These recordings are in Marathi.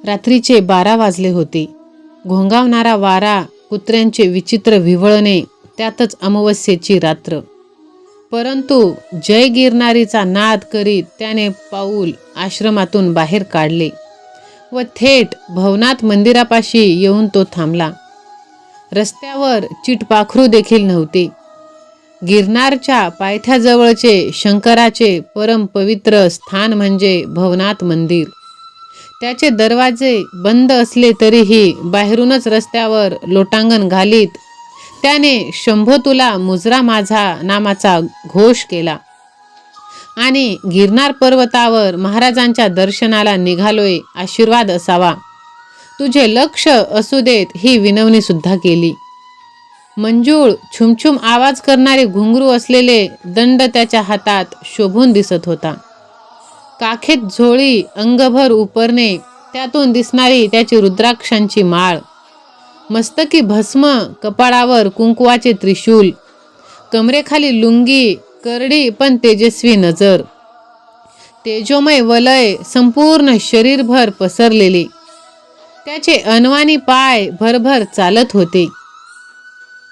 रात्रीचे 12 वाजले होते. घोंगावणारा वारा, कुत्र्यांचे विचित्र विव्हळणे, त्यातच अमावस्येची रात्र. परंतु जय गिरनारीचा नाद करीत त्याने पाऊल आश्रमातून बाहेर काढले व थेट भवनाथ मंदिरापाशी येऊन तो थांबला. रस्त्यावर चिटपाखरू देखील नव्हते. गिरनारच्या पायथ्याजवळचे शंकराचे परम पवित्र स्थान म्हणजे भवनाथ मंदिर. त्याचे दरवाजे बंद असले तरीही बाहेरूनच रस्त्यावर लोटांगण घालीत त्याने शंभो तुला मुजरा माझा नामाचा घोष केला आणि गिरनार पर्वतावर महाराजांच्या दर्शनाला निघालोय, आशीर्वाद असावा, तुझे लक्ष असू देत ही विनवणी सुद्धा केली. मंजूळ छुमछुम आवाज करणारे घुंगरू असलेले दंड त्याच्या हातात शोभून दिसत होता. काखेत झोळी, अंगभर उपरणे, त्यातून दिसणारी त्याची रुद्राक्षांची माळ, मस्तकी भस्म, कपाळावर कुंकवाचे त्रिशूल, कमरेखाली लुंगी, करडी पण तेजस्वी नजर, तेजोमय वलय संपूर्ण शरीरभर पसरलेले. त्याचे अनवाणी पाय भरभर चालत होते.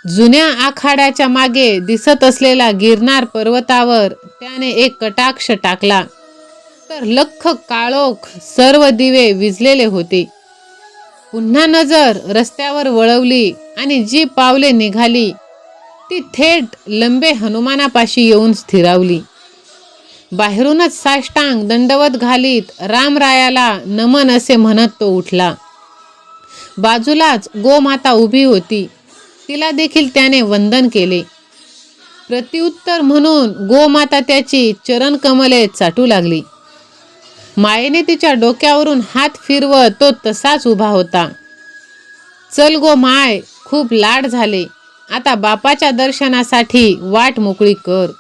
जुन्या आखाड्याच्या मागे दिसत असलेला गिरनार पर्वतावर त्याने एक कटाक्ष टाकला तर लख्ख काळोख, सर्व दिवे विझलेले होते. पुन्हा नजर रस्त्यावर वळवली आणि जी पावले निघाली ती थेट लंबे हनुमानापाशी येऊन स्थिरावली. बाहेरूनच साष्टांग दंडवत घालीत रामरायाला नमन असे म्हणत तो उठला. बाजूलाच गोमाता उभी होती, तिला देखील त्याने वंदन केले. प्रत्युत्तर म्हणून गोमाता त्याची चरणकमले चाटू लागली. मायेने तिच्या डोक्यावरून हात फिरवत तो तसाच उभा होता. चल गो माय, खूप लाड झाले, आता बापाच्या दर्शनासाठी वाट मोकळी कर.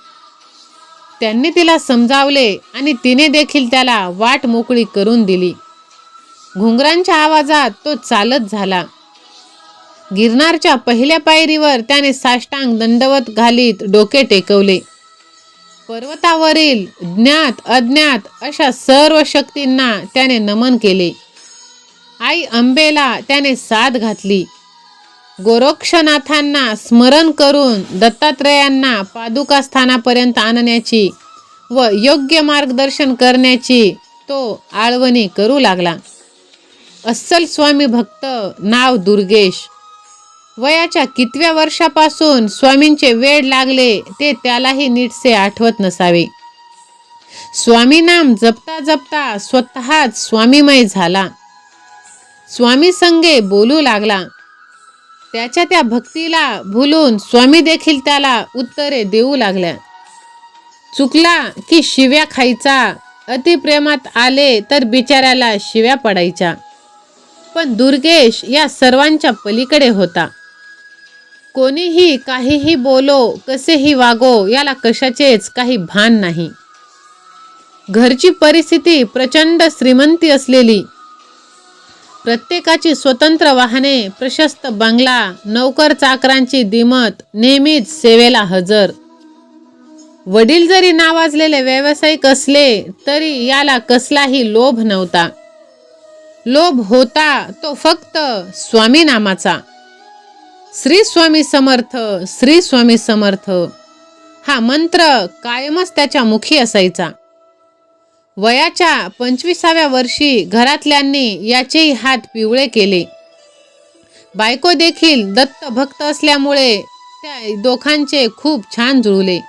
त्यांनी तिला समजावले आणि तिने देखील त्याला वाट मोकळी करून दिली. घुंगरांच्या आवाजात तो चालत झाला. गिरनारच्या पहिल्या पायरीवर त्याने साष्टांग दंडवत घालीत डोके टेकवले. पर्वतावरील ज्ञात अज्ञात अशा सर्व शक्तींना त्याने नमन केले. आई अंबेला त्याने साद घातली. गोरक्षनाथांना स्मरण करून दत्तात्रेयांना पादुका स्थानापर्यंत आणण्याची व योग्य मार्गदर्शन करण्याची तो आळवणी करू लागला. अस्सल स्वामी भक्त, नाव दुर्गेश. वयाच्या कितव्या वर्षापासून स्वामींचे वेड लागले ते त्यालाही नीटसे आठवत नसावे. स्वामी नाम जपता जपता स्वतःच स्वामीमय झाला. स्वामी संगे बोलू लागला. त्याच्या त्या भक्तीला भुलून स्वामी देखील त्याला उत्तरे देऊ लागल्या. चुकला की शिव्या खायचा, अतिप्रेमात आले तर बिचाऱ्याला शिव्या पडायच्या. पण दुर्गेश या सर्वांच्या पलीकडे होता. कोणीही काहीही बोलो, कसेही वागो, याला कशाचेच काही भान नाही. घरची परिस्थिती प्रचंड श्रीमंती असलेली, प्रत्येकाची स्वतंत्र वाहने, प्रशस्त बंगला, नौकर चाकरांची दिमत, नेहमीच सेवेला हजर. वडील जरी नावाजलेले व्यावसायिक असले तरी याला कसलाही लोभ नव्हता. लोभ होता तो फक्त स्वामी नामाचा. श्री स्वामी समर्थ, श्री स्वामी समर्थ हा मंत्र कायमच त्याच्या मुखी असायचा. वयाच्या 25व्या वर्षी घरातल्यांनी याचेही हात पिवळे केले. बायको देखील दत्त भक्त असल्यामुळे त्या दोघांचे खूप छान जुळले.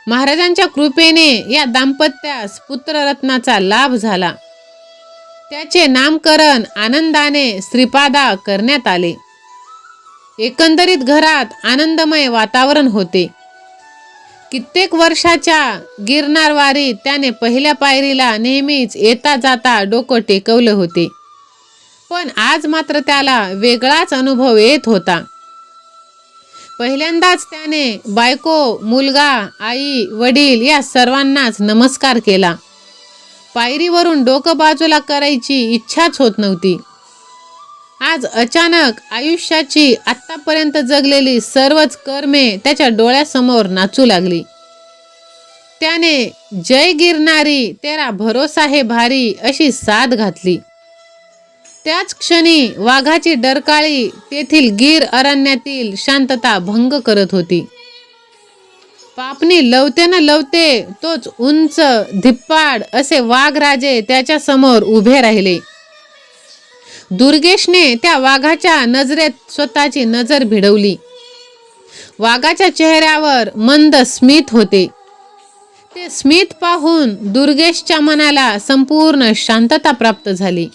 महाराजांच्या कृपेने या दाम्पत्यास पुत्ररत्नाचा लाभ झाला. त्याचे नामकरण आनंदाने श्रीपादा करण्यात आले. एकंदरीत घरात आनंदमय वातावरण होते. कित्येक वर्षाच्या गिरनारवारीत त्याने पहिल्या पायरीला नेहमीच येता जाता डोकं टेकवले होते. पण आज मात्र त्याला वेगळाच अनुभव येत होता. पहिल्यांदाच त्याने बायको, मुलगा, आई, वडील या सर्वांनाच नमस्कार केला. पायरीवरून डोकं बाजूला करायची इच्छाच होत नव्हती. आज अचानक आयुष्याची आत्तापर्यंत जगलेली सर्वच कर्मे त्याच्या डोळ्यासमोर नाचू लागली. त्याने जय गिरनारी तेरा भरोसा है भारी अशी साद घातली. त्याच क्षणी वाघाची डरकाळी तेथील गीर अरण्यातील शांतता भंग करत होती. पापणी लवते न लवते तोच उंच धिप्पाड असे वाघराजे त्याच्या समोर उभे राहिले. दुर्गेशने त्या वाघाच्या नजरेत स्वतःची नजर भिडवली. वाघाच्या चेहऱ्यावर मंद स्मित होते. ते स्मित पाहून दुर्गेशच्या मनाला संपूर्ण शांतता प्राप्त झाली.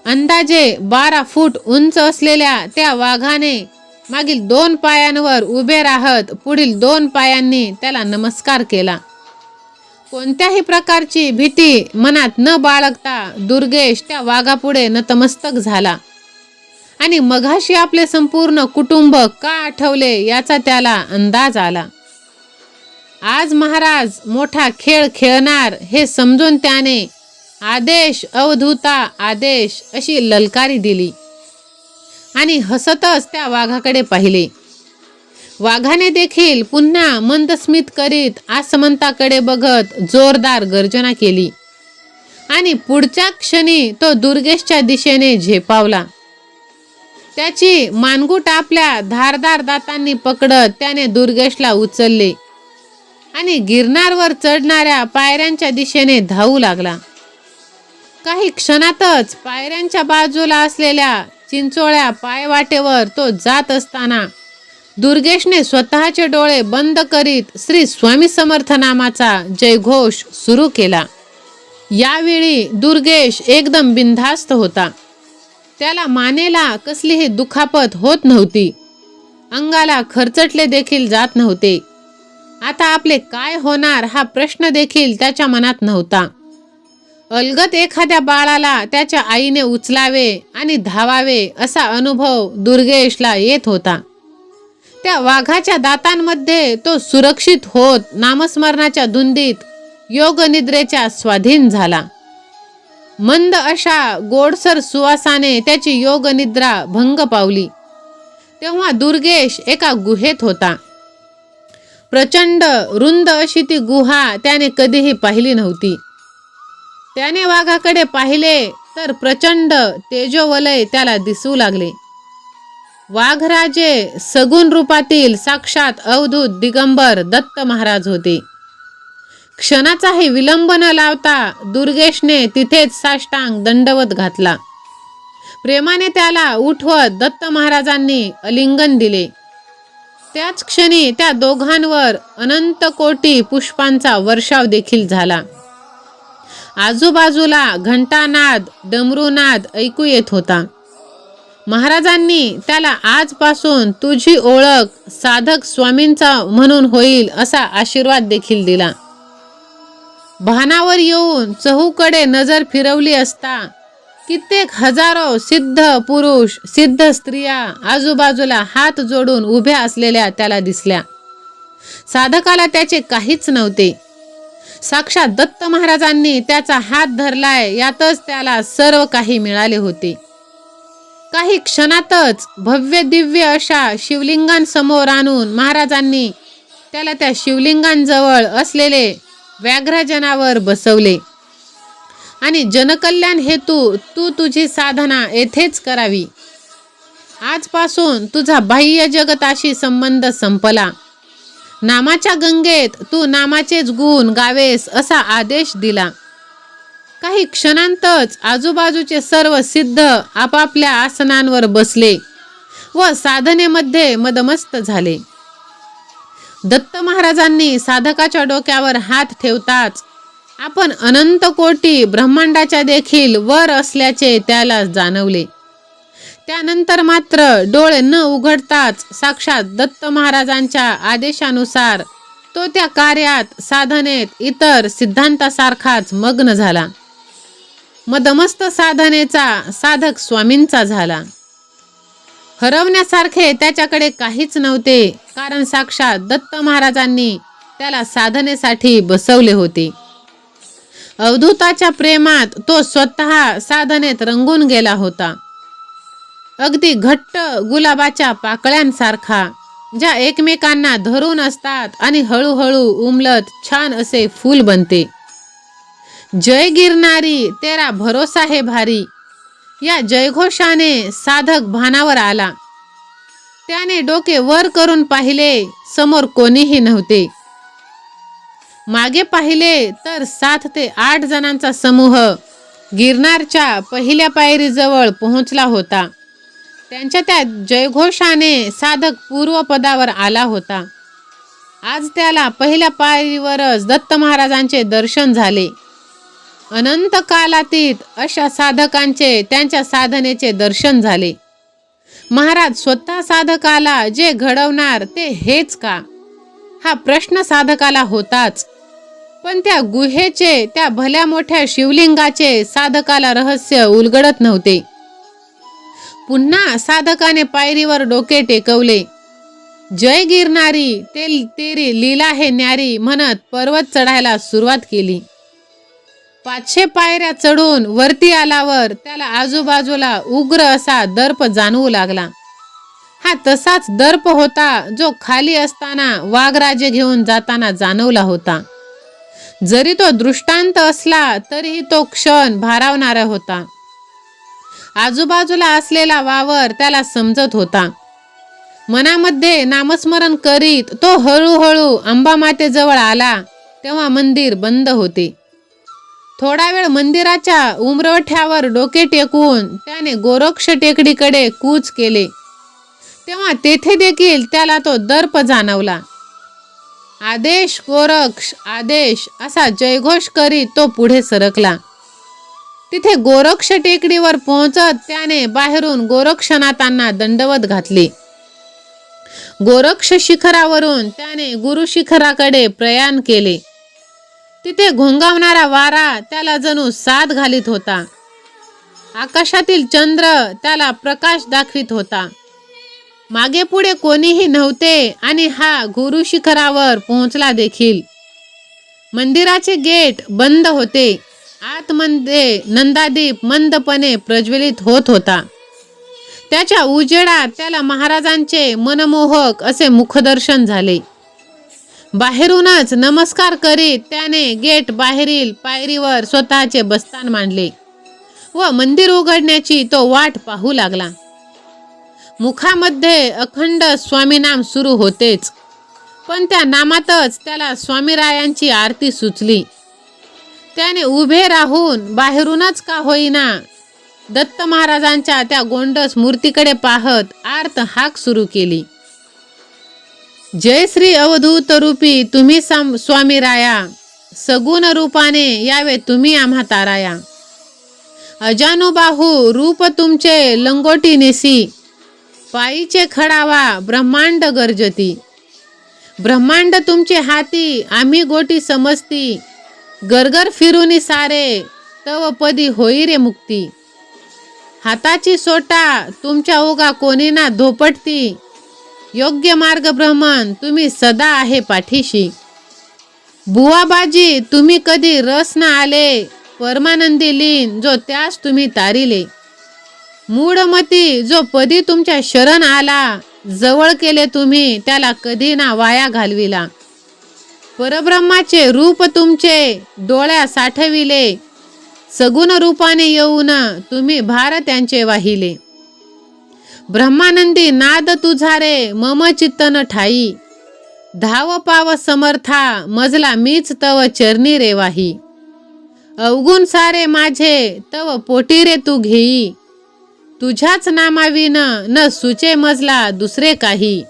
अंदाजे 12 फूट उंच असलेल्या त्या वाघाने मागील 2 पायांवर उभे राहत पुढील 2 पायांनी त्याला नमस्कार केला. कोणत्याही प्रकारची भीती मनात न बाळगता दुर्गेश त्या वाघापुढे नतमस्तक झाला आणि मघाशी आपले संपूर्ण कुटुंब का आठवले याचा त्याला अंदाज आला. आज महाराज मोठा खेळ खेळणार हे समजून त्याने आदेश अवधूता आदेश अशी ललकारी दिली आणि हसतच त्या वाघाकडे पाहिले. वाघाने देखील पुन्हा मंदस्मित करीत आसमंताकडे बघत जोरदार गर्जना केली आणि पुढच्या क्षणी तो दुर्गेशच्या दिशेने झेपावला. त्याची मानगूट आपल्या धारदार दातांनी पकडत त्याने दुर्गेशला उचलले आणि गिरनारवर चढणाऱ्या पायऱ्यांच्या दिशेने धावू लागला. काही क्षणातच पायऱ्यांच्या बाजूला असलेल्या चिंचोळ्या पायवाटेवर तो जात असताना दुर्गेशने स्वतःचे डोळे बंद करीत श्री स्वामी समर्थ नामाचा जयघोष सुरू केला. यावेळी दुर्गेश एकदम बिनधास्त होता. त्याला मानेला कसलीही दुखापत होत नव्हती. अंगाला खरचटले देखील जात नव्हते. आता आपले काय होणार हा प्रश्न देखील त्याच्या मनात नव्हता. अलगद एखाद्या बाळाला त्याच्या आईने उचलावे आणि धावावे असा अनुभव दुर्गेशला येत होता. त्या वाघाच्या दातांमध्ये तो सुरक्षित होत नामस्मरणाच्या धुंदीत योगनिद्रेच्या स्वाधीन झाला. मंद अशा गोडसर सुवासाने त्याची योगनिद्रा भंग पावली. तेव्हा दुर्गेश एका गुहेत होता. प्रचंड रुंद अशी ती गुहा त्याने कधीही पाहिली नव्हती. त्याने वाघाकडे पाहिले तर प्रचंड तेजोवलय त्याला दिसू लागले. वाघराजे सगुण रूपातील साक्षात अवधूत दिगंबर दत्त महाराज होते. क्षणाचाही विलंब न लावता दुर्गेशने तिथेच साष्टांग दंडवत घातला. प्रेमाने त्याला उठवत दत्त महाराजांनी आलिंगन दिले. त्याच क्षणी त्या दोघांवर अनंत कोटी पुष्पांचा वर्षाव देखील झाला. आजूबाजूला घंटानाद डमरूनाद ऐकू येत होता. महाराजांनी त्याला आजपासून तुझी ओळख साधक स्वामींचा म्हणून होईल असा आशीर्वाद देखील दिला. भानावर येऊन चहूकडे नजर फिरवली असता कित्येक हजारो सिद्ध पुरुष सिद्ध स्त्रिया आजूबाजूला हात जोडून उभ्या असलेल्या त्याला दिसल्या. साधकाला त्याचे काहीच नव्हते. साक्षात दत्त महाराजांनी त्याचा हात धरलाय यातच त्याला सर्व काही मिळाले होते. काही क्षणातच भव्य दिव्य अशा शिवलिंगांसमोर आणून महाराजांनी त्याला त्या शिवलिंगांजवळ असलेले व्याघ्रजनावर बसवले आणि जनकल्याण हेतू तू तुझी साधना येथेच करावी. आजपासून तुझा बाह्य जगताशी संबंध संपला. नामाच्या गंगेत तू नामाचेच गुण गावेस असा आदेश दिला. काही क्षणांतच आजूबाजूचे सर्व सिद्ध आपापल्या आसनांवर बसले व साधनेमध्ये मदमस्त झाले. दत्त महाराजांनी साधकाच्या डोक्यावर हात ठेवताच आपण अनंत कोटी ब्रह्मांडाच्या देखील वर असल्याचे त्याला जाणवले. त्यानंतर मात्र डोळे न उघडताच साक्षात दत्त महाराजांच्या आदेशानुसार तो त्या कार्यात साधनेत इतर सिद्धांतासारखाच मग्न झाला. मदमस्त साधनेचा साधक स्वामींचा झाला. हरवण्यासारखे त्याच्याकडे काहीच नव्हते, कारण साक्षात दत्त महाराजांनी त्याला साधनेसाठी बसवले होते. अवधूताच्या प्रेमात तो स्वतः साधनेत रंगून गेला होता. अगदी घट्ट गुलाबाच्या पाकळ्यांसारखा, ज्या एकमेकांना धरून असतात आणि हळूहळू उमलत छान असे फूल बनते. जय गिरनारी तेरा भरोसा है भारी या जयघोषाने साधक भानावर आला. त्याने डोके वर करून पाहिले, समोर कोणीही नव्हते. मागे पाहिले तर 7 ते 8 जणांचा समूह गिरनारच्या पहिल्या पायरीजवळ पोहोचला होता. त्यांच्या त्या जयघोषाने साधक पूर्वपदावर आला होता. आज त्याला पहिल्या पायरीवरच दत्त महाराजांचे दर्शन झाले. अनंत कालातीत अशा साधकांचे त्यांच्या साधनेचे दर्शन झाले. महाराज स्वतः साधकाला जे घडवणार ते हेच का, हा प्रश्न साधकाला होताच. पण त्या गुहेचे, त्या भल्या मोठ्या शिवलिंगाचे साधकाला रहस्य उलगडत नव्हते. पुन्हा साधकाने पायरीवर डोके टेकवले. जय गिरनारी तेरी लीला है न्यारी म्हणत पर्वत चढायला सुरुवात केली. 500 पायऱ्या चढून वरती आल्यावर त्याला आजूबाजूला उग्र असा दर्प जाणवू लागला. हा तसाच दर्प होता जो खाली असताना वाघराजे घेऊन जाताना जाणवला होता. जरी तो दृष्टांत असला तरीही तो क्षण भारावणारा होता. आजूबाजूला असलेला वावर त्याला समजत होता. मनामध्ये नामस्मरण करीत तो हळूहळू अंबामातेजवळ आला तेव्हा मंदिर बंद होते. थोडा वेळ मंदिराच्या उंबरठ्यावर डोके टेकवून त्याने गोरक्ष टेकडीकडे कूच केले. तेव्हा तेथे देखील त्याला तो दर्प जाणवला. आदेश गोरक्ष आदेश असा जयघोष करीत तो पुढे सरकला. तिथे गोरक्ष टेकडीवर पोहोचत त्याने बाहेरून गोरक्षनाथांना दंडवत घातले. गोरक्ष शिखरावरून त्याने गुरु शिखराकडे प्रयाण केले. तिथे घोंगावणारा वारा त्याला जणू साद घालीत होता. आकाशातील चंद्र त्याला प्रकाश दाखवित होता. मागे पुढे कोणीही नव्हते आणि हा गुरु शिखरावर पोहोचला देखील. मंदिराचे गेट बंद होते. आतमध्ये नंदादीप मंदपणे प्रज्वलित होत होता. त्याच्या उजेडात त्याला महाराजांचे मनमोहक असे मुखदर्शन झाले. बाहेरूनच नमस्कार करीत त्याने गेट बाहेरील पायरीवर स्वतःचे बस्तान मांडले व मंदिर उघडण्याची तो वाट पाहू लागला. मुखामध्ये अखंड स्वामीनाम सुरू होतेच, पण त्या नामातच त्याला स्वामीरायांची आरती सुचली. त्याने उभे राहून बाहेरूनच का होईना दत्त महाराजांच्या त्या गोंडस मूर्तीकडे पाहत आर्त हाक सुरू केली. जय श्री अवधूत रूपी तुम्ही स्वामी राया, सगुण रूपाने यावे तुम्ही आम्हा ताराया. अजानुबाहू रूप तुमचे लंगोटी नेसी, पायीचे खडावा ब्रह्मांड गर्जती. ब्रह्मांड तुमचे हाती आम्ही गोटी समजती, गरगर फिरूनी सारे तव पदी होई रे मुक्ती. हाताची सोटा तुमच्या ओगा कोणी ना धोपटती, योग्य मार्ग ब्रह्मन तुम्ही सदा आहे पाठीशी. बुवाबाजी तुम्ही कधी रस न आले, परमानंदी लीन जो त्यास तुम्ही तारिले. मूढमती जो पदी तुमच्या शरण आला, जवळ केले तुम्ही त्याला कधी ना वाया घालविला. परब्रह्माचे रूप तुमचे डोळ्या साठविले, सगुण रूपाने येऊन तुम्ही भार त्यांचे वाहिले. ब्रह्मानंदी नाद तुझा रे मम चित्तन ठाई, धाव पाव समर्था मजला मीच तव चरणी रे वाही. अवगुण सारे माझे तव पोटी रे तू घेई, तुझ्याच नामाविन न सुचे मजला दुसरे काही.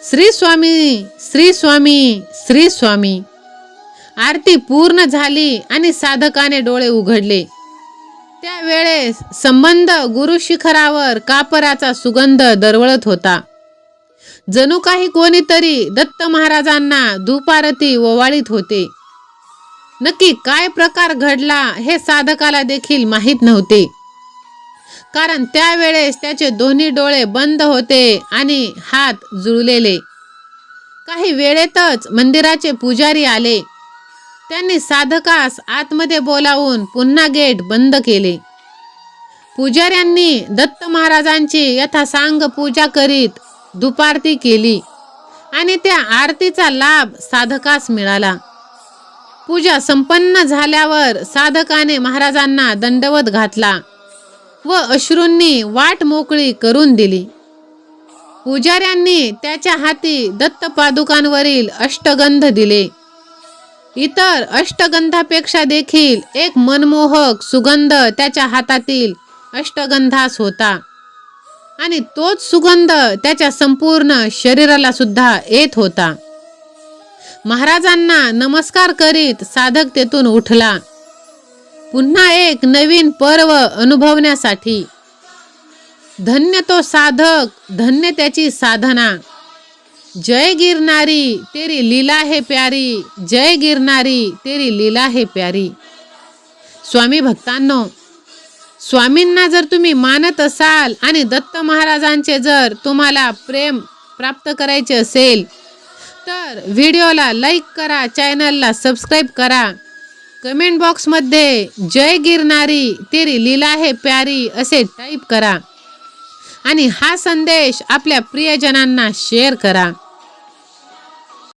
श्री स्वामी श्री स्वामी श्री स्वामी. आरती पूर्ण झाली आणि साधकाने डोळे उघडले. त्यावेळेस संबंध गुरु शिखरावर कापराचा सुगंध दरवळत होता. जणू काही कोणीतरी दत्त महाराजांना धूपारती ओवाळीत होते. नक्की काय प्रकार घडला हे साधकाला देखील माहीत नव्हते, कारण त्यावेळेस त्याचे दोन्ही डोळे बंद होते आणि हात जुळलेले. काही वेळेतच मंदिराचे पुजारी आले. त्यांनी साधकास आतमध्ये बोलावून पुन्हा गेट बंद केले. पुजाऱ्यांनी दत्त महाराजांची यथासांग पूजा करीत धूपारती केली आणि त्या आरतीचा लाभ साधकास मिळाला. पूजा संपन्न झाल्यावर साधकाने महाराजांना दंडवत घातला व अश्रूंनी वाट मोकळी करून दिली. पुजाऱ्यांनी त्याच्या हाती दत्तपादुकांवरील अष्टगंध दिले. इतर अष्टगंधापेक्षा देखील एक मनमोहक सुगंध त्याच्या हातातील अष्टगंधास होता आणि तोच सुगंध त्याच्या संपूर्ण शरीराला सुद्धा येत होता. महाराजांना नमस्कार करीत साधक तेथून उठला, पुन्हा एक नवीन पर्व अनुभवण्यासाठी. धन्य तो साधक, धन्य त्याची साधना. जय गिरनारी तेरी लीला है प्यारी, जय गिरनारी तेरी लीला है प्यारी. स्वामी भक्तांनो, स्वामींना जर तुम्ही मानत असाल आणि दत्त महाराजांचे जर तुम्हाला प्रेम प्राप्त करायचे असेल तर व्हिडिओला लाईक करा, चॅनलला सबस्क्राईब करा. कमेंट बॉक्समध्ये जय गिरनारी तेरी लीला है प्यारी असे टाईप करा आणि हा संदेश आपल्या प्रियजनांना शेअर करा.